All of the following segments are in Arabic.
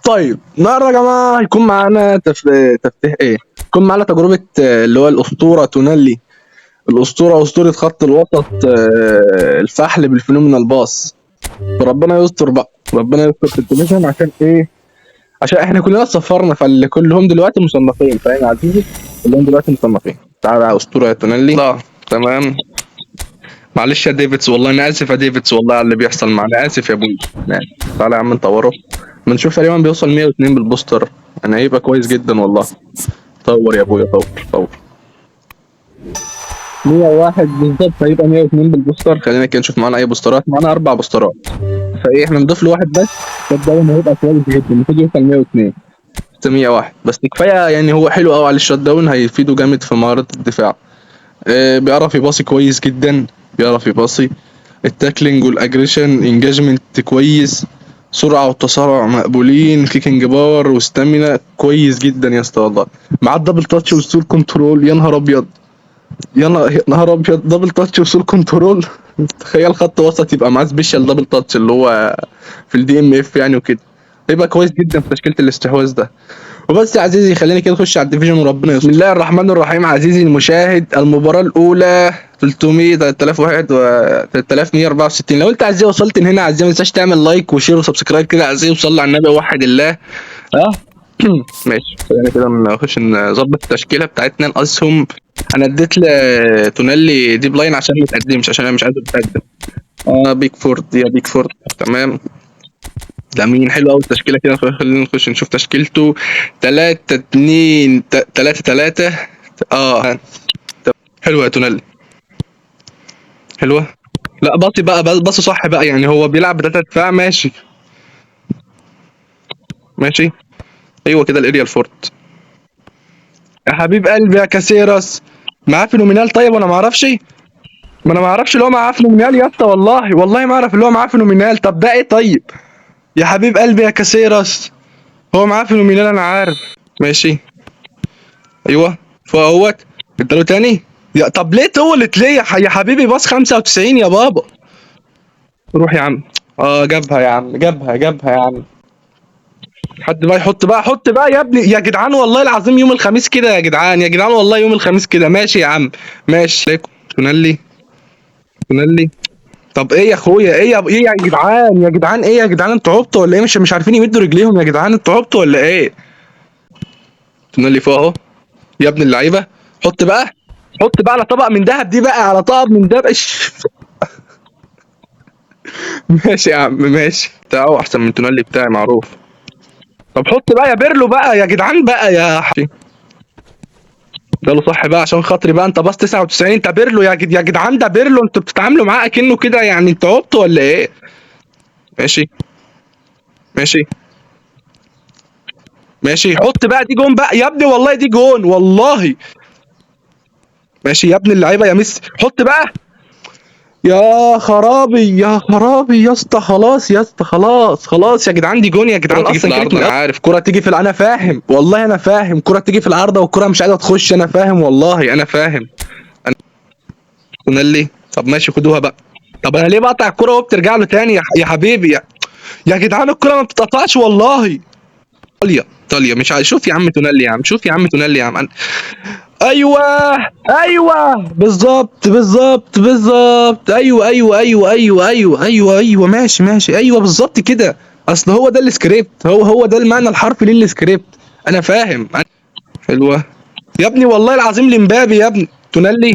طيب النهارده يا جماعه هيكون معانا تفتيح ايه؟ هيكون معانا تجربه اللي هو الاسطوره تونالي، الاسطوره اسطوره خط الوسط، الفحل بالفينومينال باص. فربنا يستر بقى، ربنا يستر في التليفون. عشان ايه؟ عشان احنا كلنا سفرنا، فاللي كلهم دلوقتي مصنفين، فاهم يا عزيزي؟ كلهم دلوقتي مصنفين. تعالى يا اسطوره يا تونالي. لا تمام. معلش يا ديفيدز، والله انا اسف يا ديفيدز، والله على اللي بيحصل معانا، اسف يا ابوي. تعالى يا عم نطوره. بنشوف تقريبا بيوصل 102 بالبوستر، انا هيبقى كويس جدا والله. طور يا ابويا، طور 101 بالظبط، هيبقى 102 بالبوستر. خلينا كده نشوف معانا اي بوسترات. معانا 4 بوسترات، فايه احنا نضيف له واحد بس. الداون هيبقى كويس جدا، المفروض يوصل 102 101 بس كفايه. يعني هو حلو قوي على الشوت داون، هيفيده جامد في مهاره الدفاع. بيعرف يباصي كويس جدا، بيعرف يباصي. التاكلينج والاجريشن انجاجمنت كويس. سرعه والتسارع مقبولين. كيكنج باور وستامينا كويس جدا يا اسطى والله. مع الدبل تاتش والسول كنترول، يا نهار ابيض، يا نهار ابيض. دبل تاتش وسول كنترول. تخيل خط وسط يبقى معاه سبيشال دبل تاتش اللي هو في الدي ام اف يعني وكده. يبقى كويس جدا في تشكيله الاستحواذ ده. وبس يا عزيزي، خلينا كده نخش على الديفيجن وربنا يستر. بسم الله الرحمن الرحيم. عزيزي المشاهد، المباراة الأولى 300 3001 و 3164. لو أنت عزيزي وصلت هنا عزيزي، ما تنساش تعمل لايك وشير وسبسكرايب كده عزيزي، وصلي على النبي ووحد الله. ماشي، خلينا كده نخش نظبط التشكيلة بتاعتنا. الأسهم أنا اديت لتونالي ديب لاين عشان ما يتقدمش، عشان أنا مش عايزه يتقدم. بيك فورد يا بيك فورد، تمام. لامين حلو قوي التشكيله كده. خلينا نخش نشوف تشكيلته. 3 2 3 3. حلوه يا تونالي، حلوه. لا باصي بقى، باصي صح بقى. يعني هو بيلعب ب3 دفاع، ماشي ماشي. ايوه كده الاريال فورت. يا حبيب قلبي يا كاسيراس، معاه فينومينال. طيب وانا ما اعرفش، ما انا ما اعرفش اللي هو معاه فينومينال يا اسطى، والله ما اعرف اللي هو معاه فينومينال. طب ده ايه طيب؟ يا حبيب قلبي يا كاسيراس، هو معاه فينومينال انا عارف. ماشي، ايوه فوق اهوت. اداله تاني. طب ليه طولت ليه يا حبيبي؟ باص 95 يا بابا. روح يا عم. جابها يا عم، جابها يا عم. حد بقى يحط بقى، حط بقى يا ابني يا جدعان، والله العظيم يوم الخميس كده يا جدعان، يا جدعان والله يوم الخميس كده. ماشي يا عم، ماشي عليكم. تونالي تونالي. طب ايه يا اخويا؟ ايه يا جدعان، يا جدعان ايه يا جدعان؟ انتوا عبطوا ولا ايه؟ مش عارفين يمدوا رجليهم يا جدعان؟ انتوا عبطوا ولا ايه؟ تونالي فوق اهو يا ابن اللعيبه. حط بقى، حط بقى على طبق من دهب دي بقى، على طبق من دهب. ماشي يا عم، ماشي. بتاعه احسن من تونالي بتاعي معروف. طب حط بقى يا بيرلو بقى يا جدعان بقى يا حبيبي. ده له صح بقى عشان خاطري بقى. انت باص 99، انت بيرلو يا جدعان، ده بيرلو. انتوا بتتعاملوا معاه اكنه كده يعني، انتوا عبطوا ولا ايه؟ ماشي ماشي ماشي. حط بقى دي جون بقى يا ابني، والله دي جون والله. ماشي يا ابن اللعيبه يا ميسي، حط بقى. يا خرابي يا خرابي يا اسطى، خلاص يا اسطى، خلاص يا جدعان، دي جون يا جدعان. اصلا كانت انا عارف كرة تيجي في انا فاهم والله، انا فاهم كرة تيجي في العارضه والكرة مش عايزه تخش. انا فاهم والله، انا فاهم. تونالي. طب ماشي خدوها بقى. طب انا ليه بقطع الكرة وهو بترجع له تاني يا حبيبي يا جدعان؟ الكرة ما بتتقطعش والله. طاليا مش عايز. شوف يا عم تونالي يا عم، شوف يا عم تونالي يا عم. ايوه ايوه بالظبط. ايوه ماشي ايوه بالظبط كده. اصل هو ده السكريبت، هو ده المعنى الحرفي للسكريبت. انا فاهم. حلوه يا ابني، والله العظيم لمبابي يا ابني. تونالي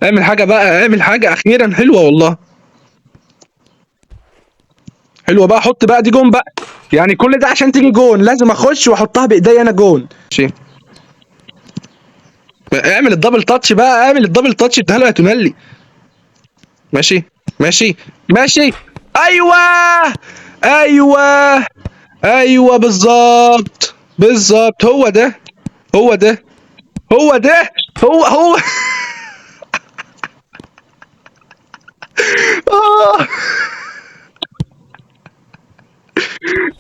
اعمل حاجه بقى، اعمل حاجه اخيرا. حلوه والله، حلوه بقى. حط بقى دي جون بقى. يعني كل ده عشان تيجي جون لازم اخش واحطها بايديا انا جون. ماشي، اعمل الدبل تاتش بقى، اعمل الدبل تاتش، اديها له يا تونالي. ماشي ماشي. ايوه ايوه ايوه بالظبط. هو آه.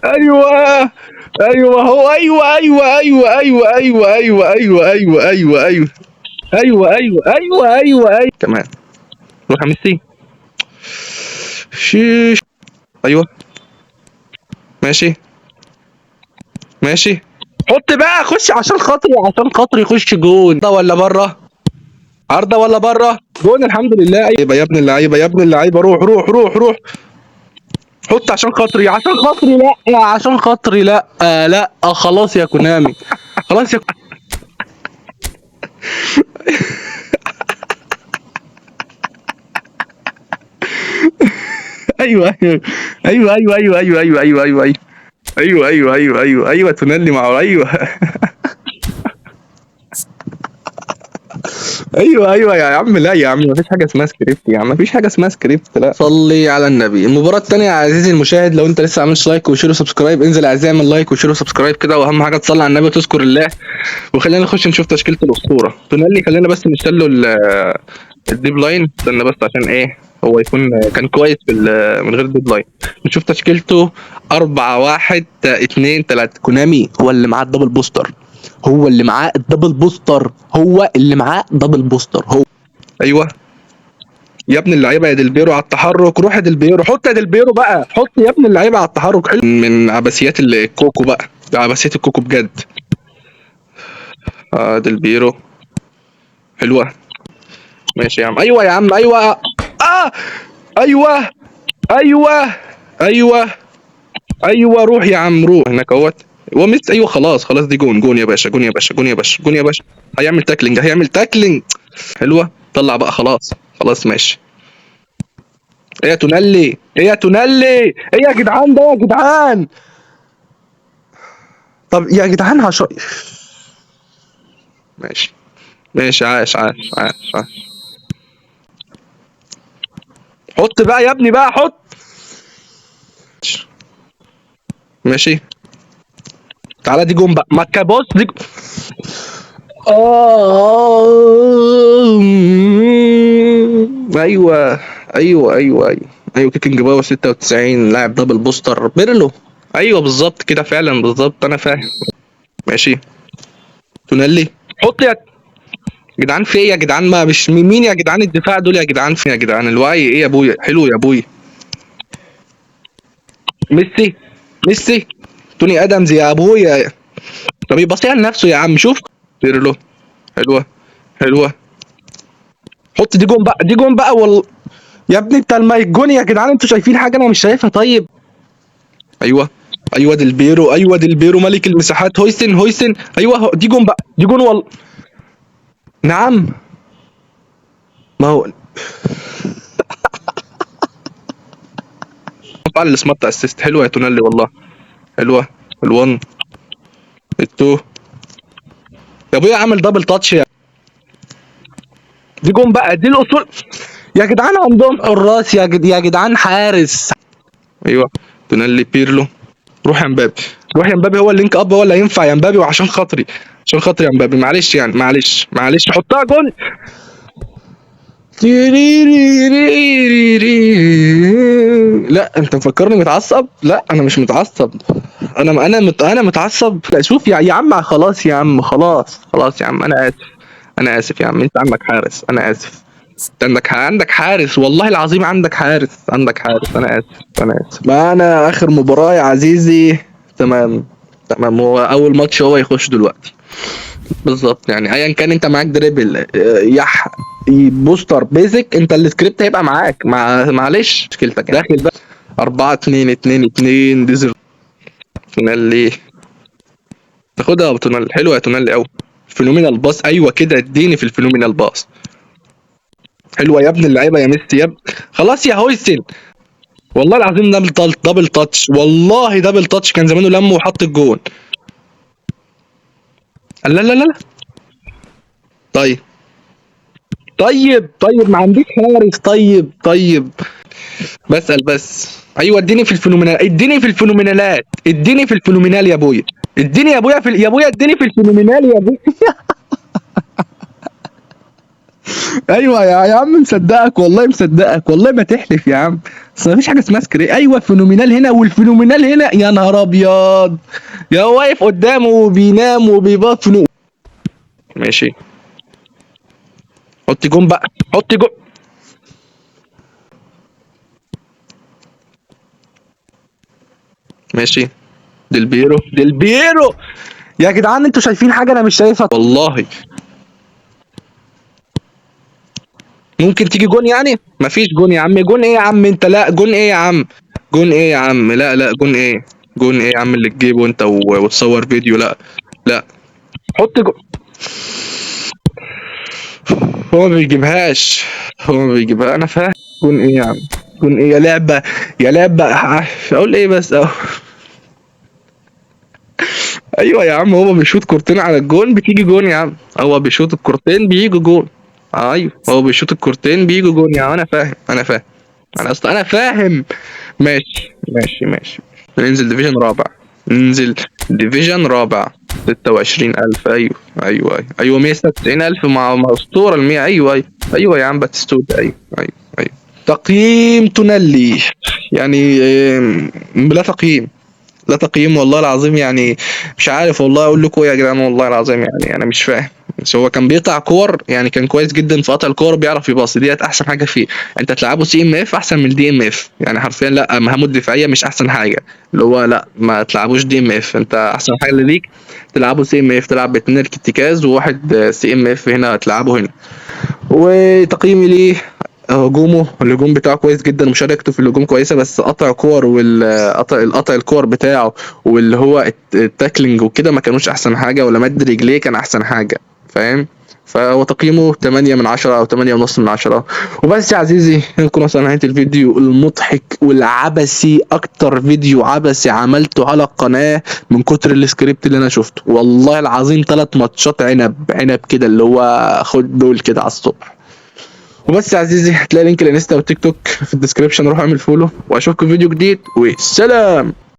ايوه ايوه كمان. روح يا ميسي. شيش. ايوه ماشي ماشي. حط بقى، خش عشان خاطري، عشان خاطري خش جون. عارضه ولا بره؟ عارضه ولا بره؟ جون الحمد لله. يبقى يا ابن اللعيبه، يا ابن اللعيبه، روح روح روح روح. حط عشان خاطري، عشان خاطري، لا عشان خاطري، لا لا خلاص يا كونامي، خلاص يا ايوه ايوه ايوه ايوه ايوه ايوه ايوه ايوه ايوه ايوه ايوه ايوه ايوه ايوه ايوه تونالي مع ايوه ايوه ايوه يا عم، لا يا عم مفيش حاجه اسمها سكريبت يا عم، مفيش حاجه اسمها سكريبت، لا. صلي على النبي. المباراه الثانيه يا عزيزي المشاهد، لو انت لسه عاملش لايك وشير وسبسكرايب، انزل يا عزيزي اعمل لايك وشير وسبسكرايب كده، واهم حاجه تصلي على النبي وتذكر الله. وخلينا نخش نشوف تشكيله الاسطوره تونالي. خلينا بس نشتغل له الديب لاين، استنى بس عشان ايه هو يكون كان كويس من غير ديب لاين. نشوف تشكيلته. 4 1 2 3. كونامي هو اللي معاه الدبل بوستر، هو اللي معاه الدبل بوستر، هو اللي معاه دبل بوستر هو. ايوه يا ابن اللعيبه، يا ديلبيرو على التحرك، روح يا ديلبيرو، حط يا ديلبيرو بقى، حط يا ابن اللعيبه على التحرك. حلو من عباسيات الكوكو بقى، ده عباسيات الكوكو بجد. ديلبيرو حلوه. ماشي يا عم، ايوه يا عم، ايوه ايوه ايوه ايوه ايوه، روح يا عم روح هناك اهوت. هو ميسي، ايوه خلاص خلاص، دي جون جون يا باشا، جون يا باشا، جون يا باشا، جون يا باشا. هيعمل تاكلينج، هيعمل تاكلينج. حلوه، طلع بقى خلاص. خلاص ماشي. ايه يا تونالي، ايه يا تونالي، ايه يا جدعان ده يا جدعان. طب يا جدعان ماشي ماشي، عاش عاش عاش عاش. حط بقى يا ابني بقى، حط. ماشي. تعالى دي جون بقى، ما تبص دي. ايوه ايوه ايوه ايوه ايوه، كيكنج باور 96 لاعب دبل بوستر بيرلو. ايوه بالظبط كده فعلا، بالظبط انا فاهم. ماشي. تونالي حط يا جدعان، في ايه يا جدعان؟ ما مش مين يا جدعان الدفاع دول يا جدعان؟ في يا جدعان الوعي ايه يا ابويا؟ حلو يا ابويا. ميسي، ميسي، توني ادمز يا ابويا. طب يبصيها لنفسه يا عم، شوف. بيرلو حلوه، حلوه. حط دي جون بقى، دي جون بقى والله. يا ابني انت المايك جون يا جدعان، انتوا شايفين حاجه انا مش شايفها؟ طيب ايوه ايوه ديلبيرو، ايوه ديلبيرو ملك المساحات. هويسن هويسن، ايوه دي جون بقى، دي جون والله. نعم. ما هو فعل السمارت اسيست. حلوه يا تونالي والله، حلوه. ال1 ال2 يا ابويا، عامل دبل تاتش يا. دي جون بقى، دي الاصول يا جدعان. عندهم حراس يا جدعان، حارس. ايوه تونالي بيرلو. روح يا مبابي، روح يا مبابي، هو اللينك اب هو اللي هينفع يا مبابي، وعشان خاطري، عشان خاطري يا مبابي، معلش يعني، معلش معلش، حطها جون. لا انت مفكرني متعصب؟ لا انا مش متعصب. انا متعصب. لا شوف يا عم، خلاص يا عم، خلاص خلاص يا عم، انا اسف. انا اسف يا عم، انت عندك حارس، انا اسف. انت عندك حارس والله العظيم، عندك حارس، عندك حارس، انا اسف. انا اسف. معانا اخر مباراة يا عزيزي. تمام تمام، هو اول ماتش هو يخش دلوقتي. بالظبط يعني، ايا كان انت معاك دريبل يح بوستر بيزك، انت السكريبت هيبقى معاك، معلش مشكلتك يعني. داخل بقى 4 2 2 2 ديزل. تونالي تاخدها يا ابو تونالي، حلوه يا تونالي قوي. فينومينال باص، ايوه كده، اديني في الفينومينال باص. حلوه يا ابن اللعيبه يا ميسي يا ابن. خلاص يا هويسن. والله العظيم دبل تاتش، دبل تاتش والله، دبل تاتش كان زمانه لمه وحط الجون. لا لا لا لا. طيب طيب طيب، ما عنديش حارس. طيب طيب، بسأل بس. ايوه اديني في الفينومينال، اديني في الفينومينالات، اديني في الفينومينال يا ابويا. اديني يا ابويا يا ابويا، اديني في الفينومينال يا ابويا. ايوه يا عم، مصدقك والله، مصدقك والله، ما تحلف يا عم. اصل مفيش حاجه اسمها سكري. ايوه فينومينال هنا والفينومينال هنا، يا نهار ابيض. يا واقف قدامه وبينام وبيباط ماشي. حط جون بقى، حط جون. ماشي ديل بيرو يا جدعان، انتوا شايفين حاجه انا مش شايفها والله. ممكن تيجي جون يعني؟ مفيش جون يا عم. جون ايه يا عم انت؟ لا جون ايه يا عم؟ جون ايه يا عم؟ لا لا، جون ايه؟ جون ايه يا عم اللي تجيبه انت وتصور فيديو؟ لا لا، حط جون. هو ما بيجيبهاش، هو ما بيجيبها، انا فاهم. جون ايه يا عم؟ جون ايه يا لعبه؟ يا لعبه اقول ايه بس اهو. ايوه يا عم، هو بيشوط كورتين على الجون بتيجي جون يا عم. هو بيشوط الكورتين بيجوا جون. ايوه، هو بيشوط الكورتين بيجوا جون يا عم. انا فاهم، انا فاهم. انا اصلا انا فاهم. ماشي ماشي ماشي. ننزل ديفيجن رابع. ننزل ديفيجن رابع. 26,000. ايوه ايوه ايوه ايوه. 196,000 مع اسطوره المية. ايوه ايوه ايوه يا عم باتيستوتا. ايوه ايوه ايوه. تقييم تونيلي يعني بلا تقييم. لا تقييم والله العظيم يعني. مش عارف والله اقول لكم ايه يا جدعان، والله العظيم يعني انا مش فاهم. بس هو كان بيقطع كور يعني، كان كويس جدا في قطع الكور، بيعرف يباصي، ديت احسن حاجه فيه. انت تلعبه سي ام اف احسن من الدي ام اف يعني حرفيا. لا مهامه الدفاعيه مش احسن حاجه، اللي هو لا ما تلعبوش دي ام اف. انت احسن حاجه اللي ليك تلعبه سي ام اف، تلعب باتنين ارتكاز وواحد سي ام اف هنا تلعبه هنا. وتقييمي ليه، هجومه الهجوم بتاعه كويس جدا، مشاركته في الهجوم كويسه، بس قطع كور القطع الكور بتاعه واللي هو التاكلينج وكده ما كانوش احسن حاجه، ولا مد رجليه كان احسن حاجه. فاهم؟ فهو تقييمه 8 من 10 او 8 ونص من 10. وبس يا عزيزي، نكون وصلنا نهايه الفيديو المضحك والعبثي، اكتر فيديو عبثي عملته على القناه من كتر السكريبت اللي انا شفته. والله العظيم 3 ماتشات عنب عنب كده، اللي هو خد دول كده على الصبح. وبس يا عزيزي، هتلاقي لينك الانستا والتيك توك في الديسكربشن، روح اعمل فولو، واشوفكم في فيديو جديد، والسلام.